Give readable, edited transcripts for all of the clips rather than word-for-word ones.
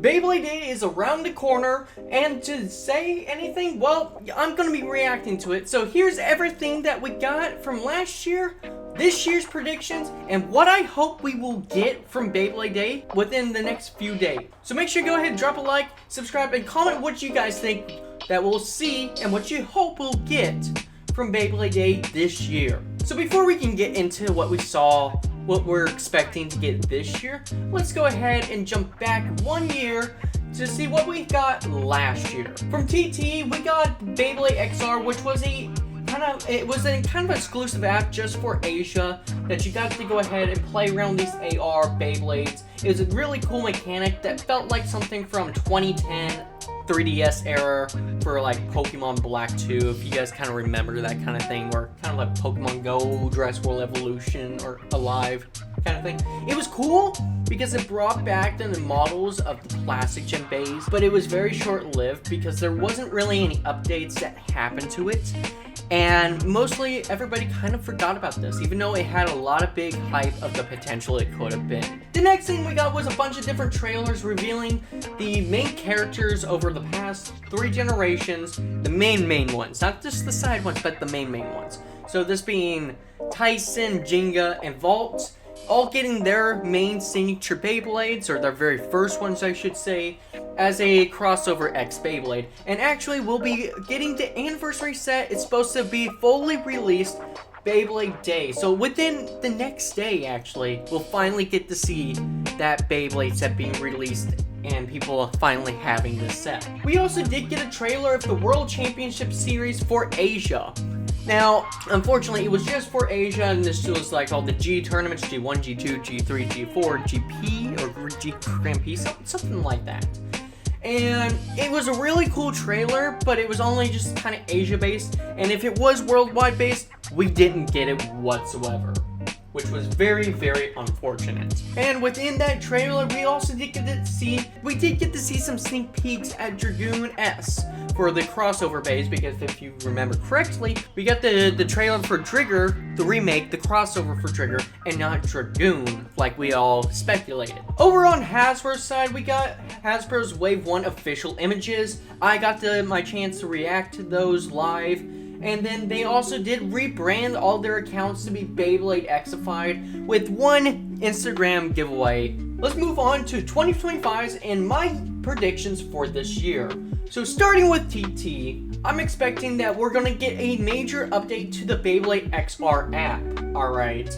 Beyblade Day is around the corner, and to say anything, well, I'm gonna be reacting to it. So here's everything that we got from last year, this year's predictions, and what I hope we will get from Beyblade Day within the next few days. So make sure you go ahead and drop a like, subscribe, and comment what you guys think that we'll see and what you hope we'll get from Beyblade Day this year. So before we can get into what we saw, what we're expecting to get this year, let's go ahead and jump back 1 year to see what we got last year. From TT, we got Beyblade XR, which was a kind of exclusive app just for Asia that you got to go ahead and play around these AR Beyblades. It was a really cool mechanic that felt like something from 2010 3DS era for like Pokemon Black 2, if you guys kind of remember that kind of thing, or kind of like Pokemon Go, Dress World Evolution, or Alive kind of thing. It was cool because it brought back the models of the classic Gen Beys, but it was very short-lived because there wasn't really any updates that happened to it. And mostly everybody kind of forgot about this, even though it had a lot of big hype of the potential it could have been. The next thing we got was a bunch of different trailers revealing the main characters over the past 3 generations, the main ones, not just the side ones, but the main ones. So this being Tyson, Jenga, and Vault, all getting their main signature Beyblades, or their very first ones I should say, as a crossover X Beyblade. And actually we'll be getting the anniversary set. It's supposed to be fully released Beyblade Day. So within the next day actually, we'll finally get to see that Beyblade set being released and people finally having this set. We also did get a trailer of the World Championship Series for Asia. Now, unfortunately, it was just for Asia, and this was like all the G tournaments, G1, G2, G3, G4, GP, or G Grand Prix, something like that. And it was a really cool trailer, but it was only just kind of Asia-based, and if it was worldwide-based, we didn't get it whatsoever, which was very, very unfortunate. And within that trailer, we also did get to see some sneak peeks at Dragoon S for the crossover Beys, because if you remember correctly, we got the trailer for Trigger, the remake, the crossover for Trigger, and not Dragoon, like we all speculated. Over on Hasbro's side, we got Hasbro's Wave 1 official images. I got my chance to react to those live. And then they also did rebrand all their accounts to be Beyblade Xified with one Instagram giveaway. Let's move on to 2025's and my predictions for this year. So starting with TT, I'm expecting that we're going to get a major update to the Beyblade XR app. Alright.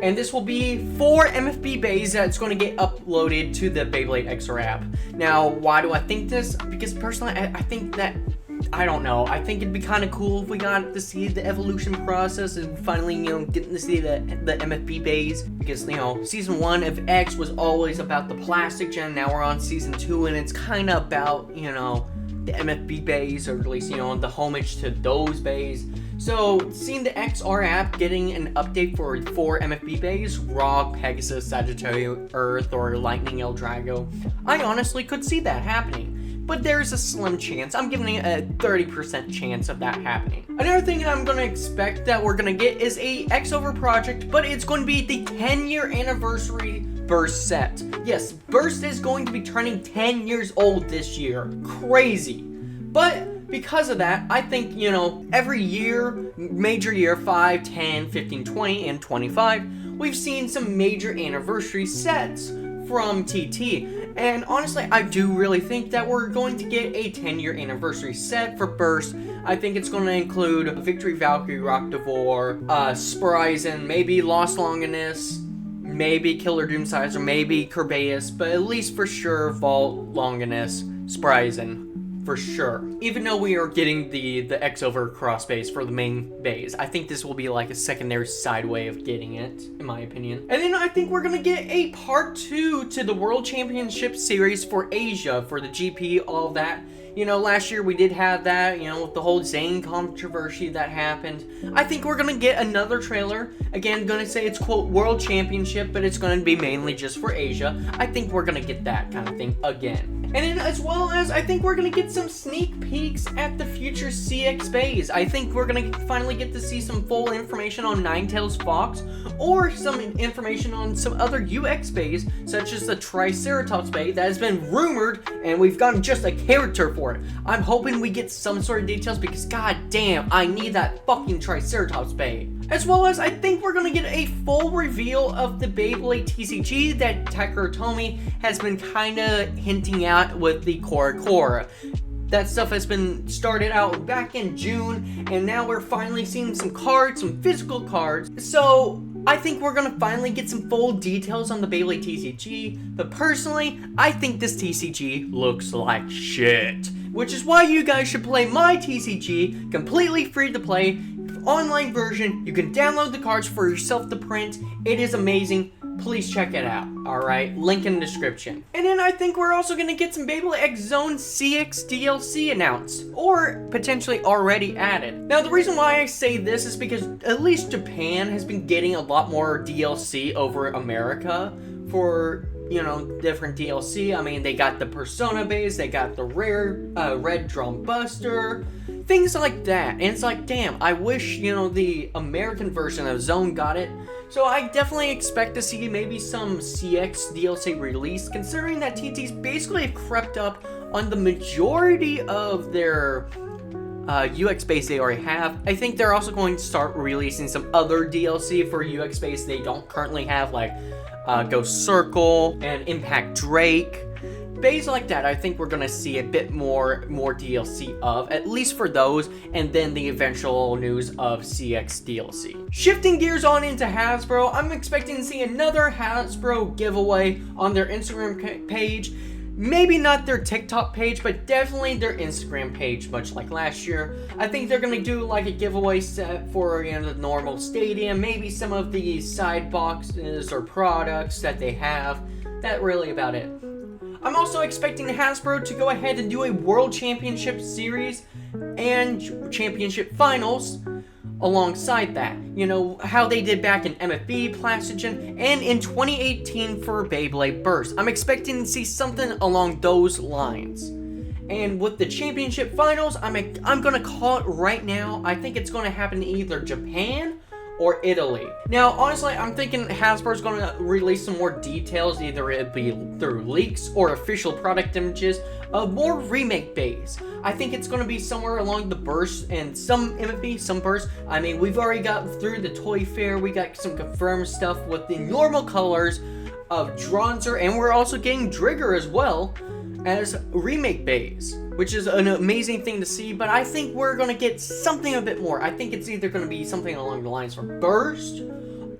And this will be 4 MFB Beys that's going to get uploaded to the Beyblade XR app. Now, why do I think this? Because personally, I think that, I don't know. I think it'd be kind of cool if we got to see the evolution process and finally, getting to see the MFB Beys. Because, Season 1 of X was always about the plastic gen. Now we're on Season 2 and it's kind of about, the MFB Beys, or at least, the homage to those Beys. So, seeing the XR app getting an update for 4 MFB Beys, Rock, Pegasus, Sagittarius, Earth, or Lightning El Drago, I honestly could see that happening. But there's a slim chance. I'm giving it a 30% chance of that happening. Another thing that I'm going to expect that we're going to get is a X-Over project, but it's going to be the 10-year anniversary Burst set. Yes, Burst is going to be turning 10 years old this year. Crazy. But because of that, I think, every year, major year, 5, 10, 15, 20, and 25, we've seen some major anniversary sets from TT. And honestly, I do really think that we're going to get a 10-year anniversary set for Burst. I think it's going to include Victory Valkyrie, Rock Devore, Spryzen, maybe Lost Longinus, maybe Killer Doomsizer, maybe Kerbeus, but at least for sure Vault, Longinus, Spryzen. For sure. Even though we are getting the X-Over cross Beys for the main Beys, I think this will be like a secondary side way of getting it, in my opinion. And then I think we're gonna get a part 2 to the World Championship Series for Asia, for the GP, all of that. You know, last year we did have that, you know, with the whole Zane controversy that happened. I think we're gonna get another trailer. Again, gonna say it's, quote, World Championship, but it's gonna be mainly just for Asia. I think we're gonna get that kind of thing again. And then, as well as, I think we're gonna get some sneak peeks at the future CX Beys. I think we're gonna finally get to see some full information on Ninetales Fox, or some information on some other UX Beys, such as the Triceratops Bey that has been rumored, and we've gotten just a character for it. I'm hoping we get some sort of details, because god damn, I need that fucking Triceratops Bey. As well as, I think we're gonna get a full reveal of the Beyblade Tcg that Takara Tomy has been kinda hinting at with the Cora. That stuff has been started out back in June, and now we're finally seeing some cards, some physical cards. So I think we're gonna finally get some full details on the Beyblade Tcg, but personally, I think this Tcg looks like shit. Which is why you guys should play my Tcg, completely free to play, online version. You can download the cards for yourself to print. It is amazing. Please check it out, alright? Link in the description. And then I think we're also gonna get some Beyblade X Zone CX DLC announced, or potentially already added. Now, the reason why I say this is because at least Japan has been getting a lot more DLC over America for, you know, different DLC. I mean, they got the Persona Beys, they got the rare Red Drum Buster, things like that. And it's like, damn, I wish, you know, the American version of Zone got it. So I definitely expect to see maybe some CX DLC release, considering that TT's basically have crept up on the majority of their UX Beys they already have. I think they're also going to start releasing some other DLC for UX Beys they don't currently have, like Ghost Circle and Impact Drake. Beys like that, I think we're gonna see a bit more DLC of, at least for those, and then the eventual news of CX DLC. Shifting gears on into Hasbro, I'm expecting to see another Hasbro giveaway on their Instagram page. Maybe not their TikTok page, but definitely their Instagram page, much like last year. I think they're gonna do like a giveaway set for, you know, the normal stadium, maybe some of the side boxes or products that they have. That's really about it. I'm also expecting Hasbro to go ahead and do a World Championship Series and Championship Finals alongside that. You know, how they did back in MFB, Plastogen, and in 2018 for Beyblade Burst. I'm expecting to see something along those lines. And with the Championship Finals, I'm gonna call it right now. I think it's gonna happen in either Japan or Italy. Now, honestly, I'm thinking Hasbro's gonna release some more details, either it be through leaks or official product images of more remake Beys. I think it's gonna be somewhere along the Burst and some MFB, some Burst. I mean, we've already got through the Toy Fair, we got some confirmed stuff with the normal colors of Dronzer, and we're also getting Drigger as well as remake Beys, which is an amazing thing to see, but I think we're gonna get something a bit more. I think it's either gonna be something along the lines from Burst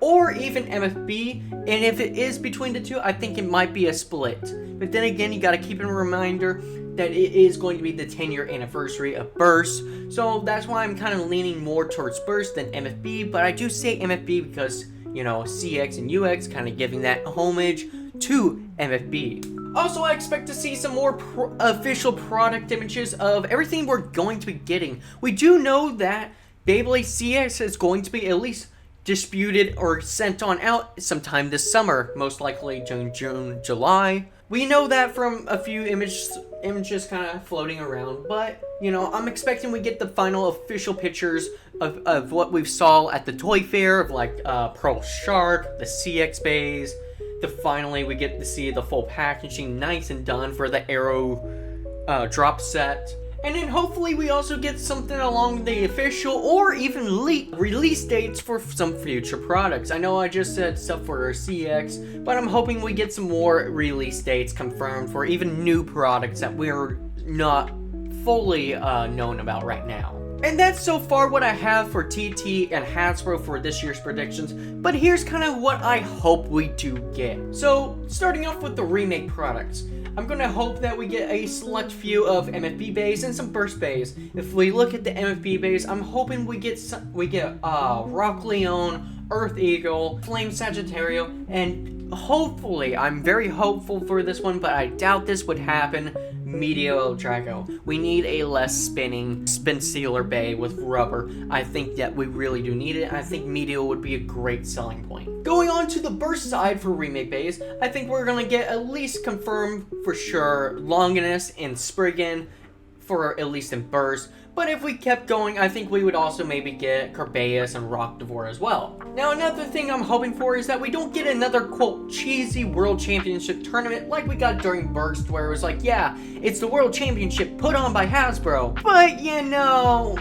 or even MFB, and if it is between the two, I think it might be a split. But then again, you gotta keep in reminder that it is going to be the 10-year anniversary of Burst, so that's why I'm kind of leaning more towards Burst than MFB, but I do say MFB because, you know, CX and UX kind of giving that homage to MFB. Also, I expect to see some more official product images of everything we're going to be getting. We do know that Beyblade CX is going to be at least disputed or sent on out sometime this summer, most likely June, July. We know that from a few images kind of floating around, but, you know, I'm expecting we get the final official pictures of what we saw at the Toy Fair, of like Pearl Shark, the CX Beys. Finally, we get to see the full packaging nice and done for the Arrow drop set. And then hopefully we also get something along the official or even release dates for some future products. I know I just said stuff for our CX, but I'm hoping we get some more release dates confirmed for even new products that we're not fully known about right now. And that's so far what I have for TT and Hasbro for this year's predictions, but here's kind of what I hope we do get. So, starting off with the remake products, I'm gonna hope that we get a select few of MFB Beys and some Burst Beys. If we look at the MFB Beys, I'm hoping we get Rock Leone Earth Eagle, Flame Sagittario, and hopefully, I'm very hopeful for this one, but I doubt this would happen, Meteor El Drago. We need a less spinning spin sealer bay with rubber. I think that we really do need it. I think Meteor would be a great selling point. Going on to the burst side for remake bays, I think we're gonna get at least confirmed for sure Longinus and Spriggan for at least in burst. But if we kept going, I think we would also maybe get Carbeus and Rockdivore as well. Now, another thing I'm hoping for is that we don't get another, quote, cheesy World Championship tournament like we got during Burst, where it was like, yeah, it's the World Championship put on by Hasbro. But, you know,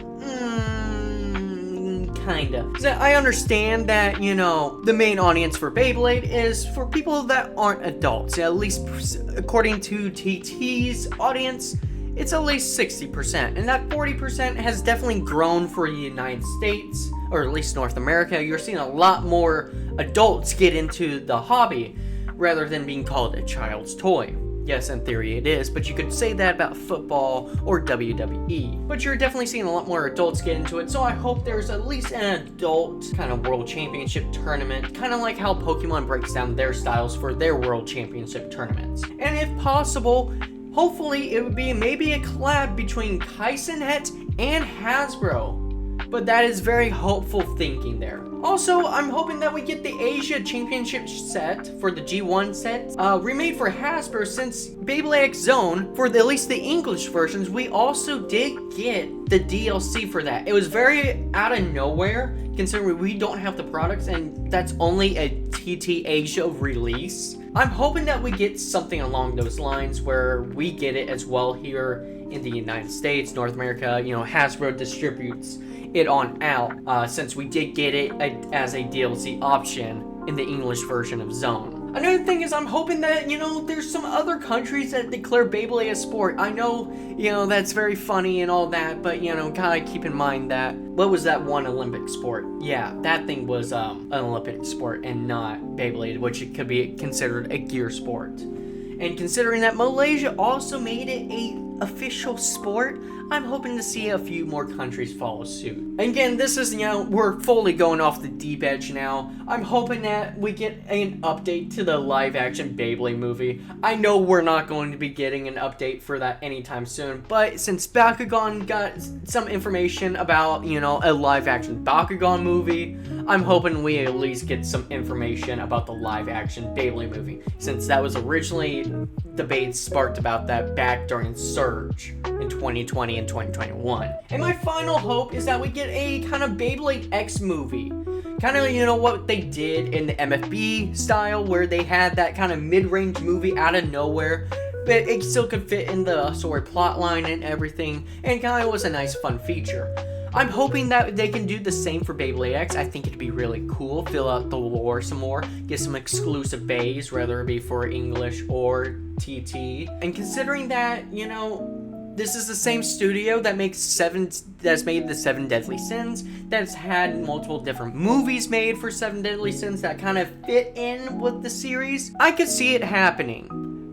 kinda. So I understand that, you know, the main audience for Beyblade is for people that aren't adults. At least according to TT's audience, it's at least 60%, and that 40% has definitely grown for the United States, or at least North America. You're seeing a lot more adults get into the hobby, rather than being called a child's toy. Yes, in theory it is, but you could say that about football or WWE. But you're definitely seeing a lot more adults get into it, so I hope there's at least an adult kind of World Championship tournament, kind of like how Pokemon breaks down their styles for their World Championship tournaments. And if possible, hopefully it would be maybe a collab between Kaizenhet and Hasbro. But that is very hopeful thinking there. Also, I'm hoping that we get the Asia Championship set for the G1 set remade for Hasbro, since Beyblade X Zone, for at least the English versions, we also did get the DLC for that. It was very out of nowhere, considering we don't have the products, and that's only a TT Asia release. I'm hoping that we get something along those lines where we get it as well here in the United States, North America. You know, Hasbro distributes it on out, since we did get it as a DLC option in the English version of Zone. Another thing is I'm hoping that, you know, there's some other countries that declare Beyblade a sport. I know, you know, that's very funny and all that, but, you know, kind of keep in mind that, what was that one Olympic sport? Yeah, that thing was an Olympic sport and not Beyblade, which it could be considered a gear sport. And considering that Malaysia also made it a official sport, I'm hoping to see a few more countries follow suit. And again, this is, you know, we're fully going off the deep edge now. I'm hoping that we get an update to the live action Beyblade movie. I know we're not going to be getting an update for that anytime soon, but since Bakugan got some information about, you know, a live action Bakugan movie, I'm hoping we at least get some information about the live action Beyblade movie, since that was originally debates sparked about that back during Surge in 2020 and 2021. And my final hope is that we get a kind of Beyblade X movie. Kind of, you know, what they did in the MFB style, where they had that kind of mid-range movie out of nowhere, but it still could fit in the story plotline and everything, and kind of was a nice fun feature. I'm hoping that they can do the same for Beyblade X. I think it'd be really cool. Fill out the lore some more. Get some exclusive bays, whether it be for English or TT. And considering that, you know, this is the same studio that that's made the Seven Deadly Sins, that's had multiple different movies made for Seven Deadly Sins that kind of fit in with the series, I could see it happening.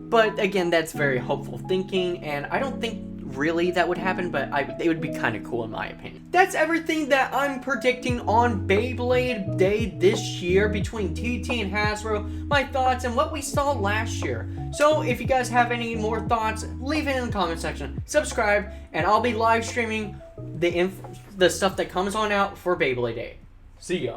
But again, that's very hopeful thinking, and I don't think really that would happen, but it would be kind of cool in my opinion. That's everything that I'm predicting on Beyblade Day this year between TT and Hasbro, my thoughts and what we saw last year. So if you guys have any more thoughts, leave it in the comment section, subscribe, and I'll be live streaming the stuff that comes on out for Beyblade Day. See ya.